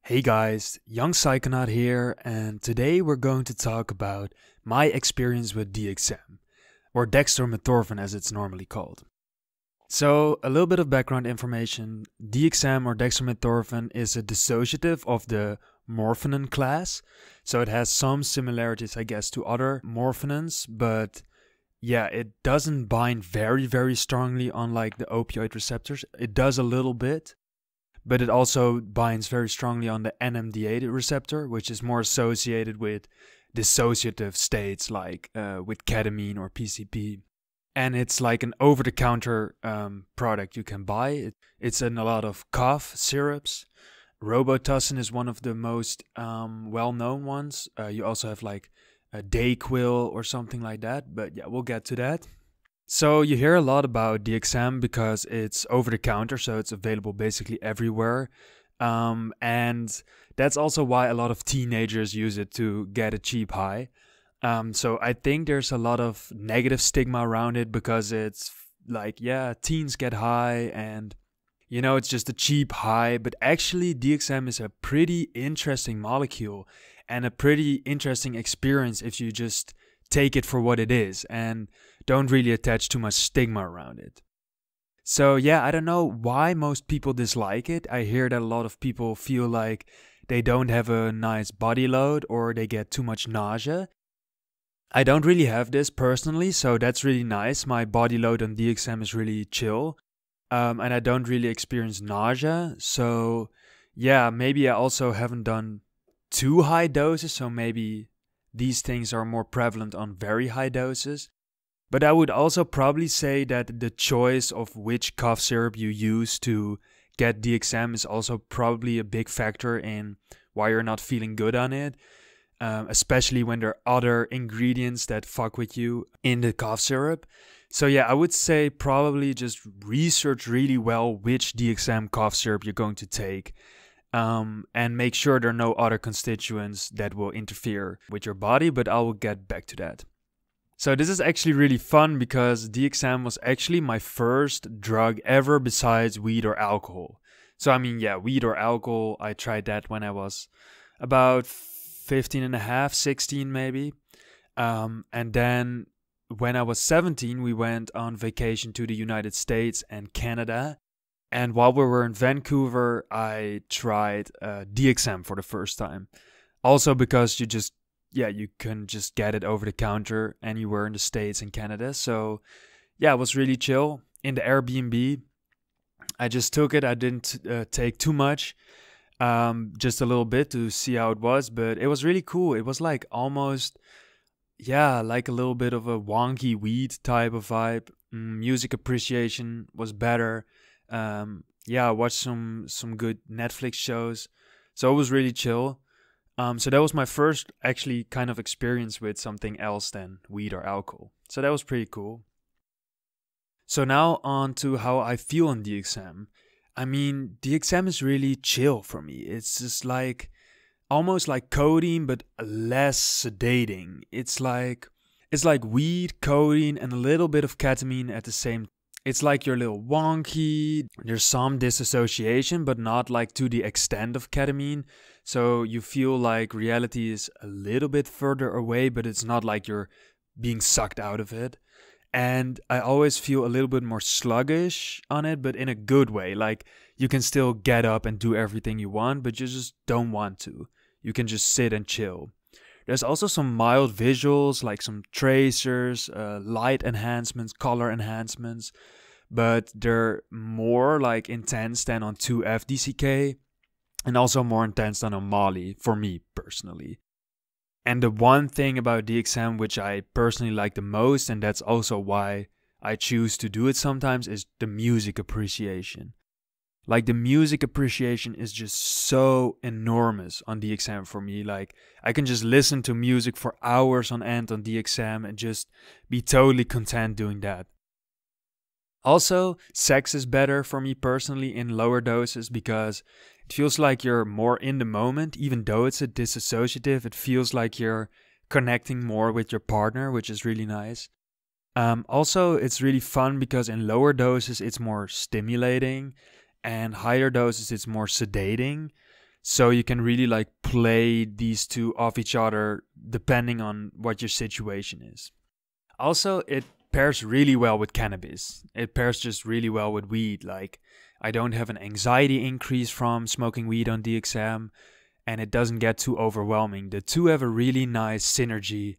Hey guys, young Psychonaut here, and today we're going to talk about my experience with DXM, or Dextromethorphan as it's normally called. So, a little bit of background information. DXM or Dextromethorphan is a dissociative of the morphin class, so it has some similarities, I guess, to other morphins, but yeah, it doesn't bind very strongly on like the opioid receptors. It does a little bit, but it also binds very strongly on the NMDA receptor, which is more associated with dissociative states like with ketamine or PCP. And it's like an over-the-counter product you can buy. It's in a lot of cough syrups. Robotripping is one of the most well-known ones. You also have like a Dayquil or something like that, but yeah, we'll get to that. So you hear a lot about DXM because it's over the counter, so it's available basically everywhere. And that's also why a lot of teenagers use it to get a cheap high. So I think there's a lot of negative stigma around it because it's like, yeah, teens get high and, you know, it's just a cheap high. But actually DXM is a pretty interesting molecule and a pretty interesting experience if you just take it for what it is and don't really attach too much stigma around it. So yeah, I don't know why most people dislike it. I hear that a lot of people feel like they don't have a nice body load or they get too much nausea. I don't really have this personally, so that's really nice. My body load on DXM is really chill, and I don't really experience nausea. So yeah, maybe I also haven't done too high doses, so maybe these things are more prevalent on very high doses. But I would also probably say that the choice of which cough syrup you use to get DXM is also probably a big factor in why you're not feeling good on it. Especially when there are other ingredients that fuck with you in the cough syrup. So yeah, I would say probably just research really well which DXM cough syrup you're going to take. And make sure there are no other constituents that will interfere with your body, but I will get back to that. So this is actually really fun because DXM was actually my first drug ever besides weed or alcohol. So I mean, yeah, weed or alcohol, I tried that when I was about 15 and a half, 16 maybe. And then when I was 17, we went on vacation to the United States and Canada. And while we were in Vancouver, I tried DXM for the first time. Also because you can just get it over the counter anywhere in the States and Canada. So yeah, it was really chill. In the Airbnb, I just took it. I didn't take too much. Just a little bit to see how it was, but it was really cool. It was like almost, yeah, like a little bit of a wonky weed type of vibe. Music appreciation was better. Yeah, I watched some good Netflix shows, so it was really chill. So that was my first actually kind of experience with something else than weed or alcohol. So that was pretty cool. So now on to how I feel on DXM. I mean, DXM is really chill for me. It's just like almost like codeine, but less sedating. It's like weed, codeine, and a little bit of ketamine at the same time. It's like you're a little wonky. There's some disassociation, but not like to the extent of ketamine. So you feel like reality is a little bit further away, but it's not like you're being sucked out of it. And I always feel a little bit more sluggish on it, but in a good way. Like you can still get up and do everything you want, but you just don't want to. You can just sit and chill. There's also some mild visuals, like some tracers, light enhancements, color enhancements, but they're more like intense than on 2-FDCK and also more intense than on Molly for me personally. And the one thing about DXM which I personally like the most, and that's also why I choose to do it sometimes, is the music appreciation. Like the music appreciation is just so enormous on DXM for me. Like I can just listen to music for hours on end on DXM and just be totally content doing that. Also, sex is better for me personally in lower doses because it feels like you're more in the moment. Even though it's a dissociative, it feels like you're connecting more with your partner, which is really nice. Also, it's really fun because in lower doses, it's more stimulating. And higher doses it's more sedating. So you can really like play these two off each other depending on what your situation is. Also, it pairs really well with cannabis. It pairs just really well with weed. Like, I don't have an anxiety increase from smoking weed on DXM, and it doesn't get too overwhelming. The two have a really nice synergy,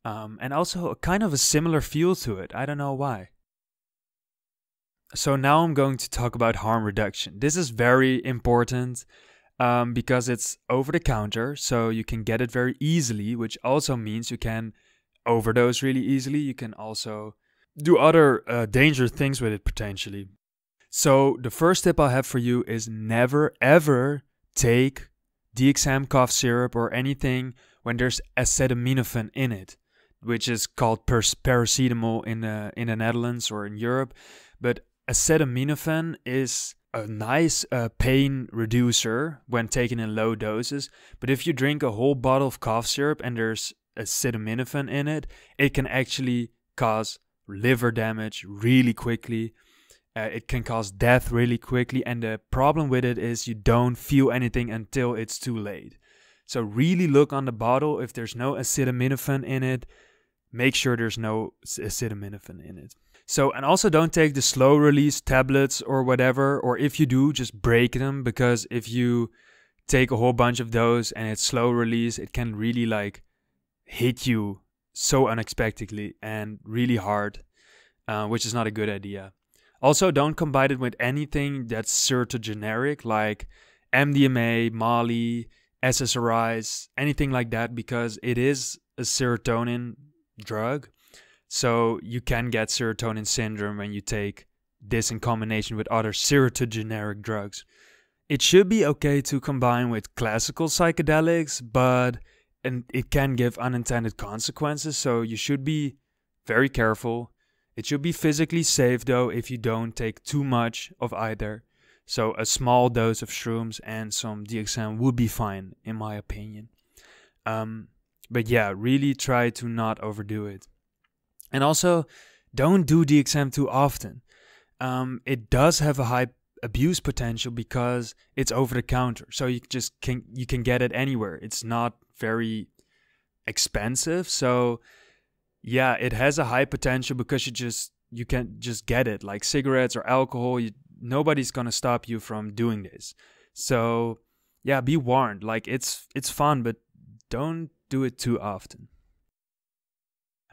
and also a kind of a similar feel to it. I don't know why. So now I'm going to talk about harm reduction. This is very important because it's over the counter, so you can get it very easily, which also means you can overdose really easily. You can also do other dangerous things with it potentially. So the first tip I have for you is never ever take DXM cough syrup or anything when there's acetaminophen in it, which is called paracetamol in the Netherlands or in Europe. But acetaminophen is a nice pain reducer when taken in low doses. But if you drink a whole bottle of cough syrup and there's acetaminophen in it, it can actually cause liver damage really quickly. It can cause death really quickly, and the problem with it is you don't feel anything until it's too late. So really look on the bottle. If there's no acetaminophen in it, make sure there's no acetaminophen in it. So, and also don't take the slow release tablets or whatever, or if you do, just break them, because if you take a whole bunch of those and it's slow release, it can really like hit you so unexpectedly and really hard, which is not a good idea. Also, don't combine it with anything that's serotogeneric like MDMA, Molly, SSRIs, anything like that, because it is a serotonin drug. So you can get serotonin syndrome when you take this in combination with other serotogeneric drugs. It should be okay to combine with classical psychedelics, but it can give unintended consequences, so you should be very careful. It should be physically safe though if you don't take too much of either. So a small dose of shrooms and some DXM would be fine in my opinion. But yeah, really try to not overdo it. And also, don't do DXM too often. It does have a high abuse potential because it's over the counter. So you can get it anywhere. It's not very expensive. So yeah, it has a high potential because you can just get it. Like cigarettes or alcohol, nobody's gonna stop you from doing this. So yeah, be warned. Like it's fun, but don't do it too often.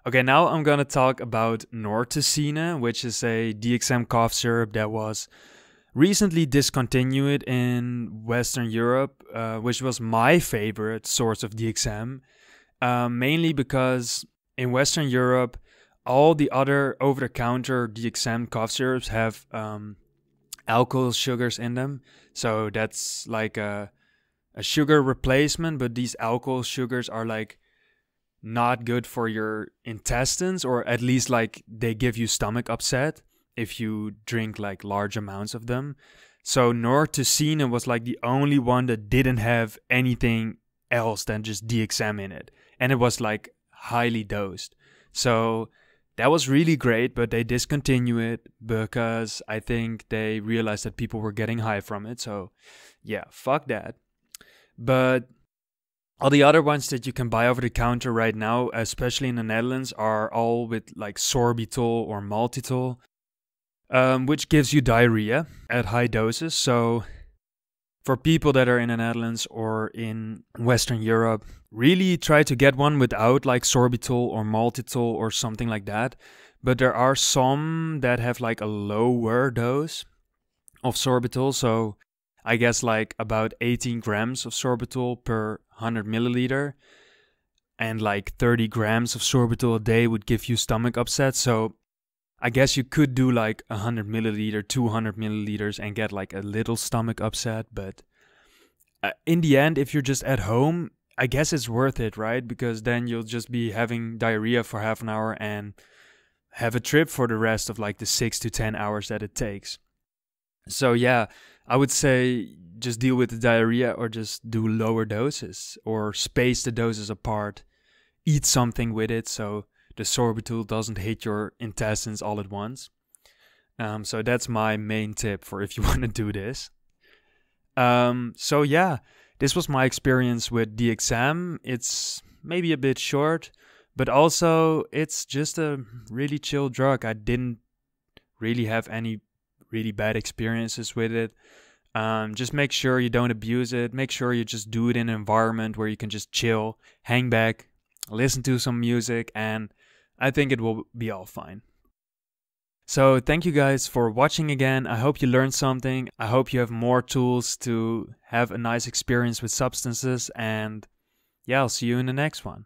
Okay, now I'm gonna talk about Nortocine, which is a DXM cough syrup that was recently discontinued in Western Europe, which was my favorite source of DXM, mainly because in Western Europe, all the other over-the-counter DXM cough syrups have alcohol sugars in them. So that's like a sugar replacement, but these alcohol sugars are like not good for your intestines, or at least like they give you stomach upset if you drink like large amounts of them. So Nortocine was like the only one that didn't have anything else than just DXM in it. And it was like highly dosed. So that was really great, but they discontinued it because I think they realized that people were getting high from it. So yeah, fuck that. But all the other ones that you can buy over the counter right now, especially in the Netherlands, are all with like sorbitol or maltitol, which gives you diarrhea at high doses. So for people that are in the Netherlands or in Western Europe, really try to get one without like sorbitol or maltitol or something like that. But there are some that have like a lower dose of sorbitol. So I guess like about 18 grams of sorbitol per 100 milliliter. And like 30 grams of sorbitol a day would give you stomach upset. So I guess you could do like 100 milliliter, 200 milliliters and get like a little stomach upset. But in the end, if you're just at home, I guess it's worth it, right? Because then you'll just be having diarrhea for half an hour and have a trip for the rest of like the 6 to 10 hours that it takes. So yeah, I would say just deal with the diarrhea or just do lower doses or space the doses apart. Eat something with it so the sorbitol doesn't hit your intestines all at once. So that's my main tip for if you want to do this. So yeah, This was my experience with DXM. It's maybe a bit short, but also it's just a really chill drug. I didn't really have any really bad experiences with it. Just make sure you don't abuse it. Make sure you just do it in an environment where you can just chill, hang back, listen to some music, and I think it will be all fine. So thank you guys for watching again. I hope you learned something. I hope you have more tools to have a nice experience with substances, and yeah, I'll see you in the next one.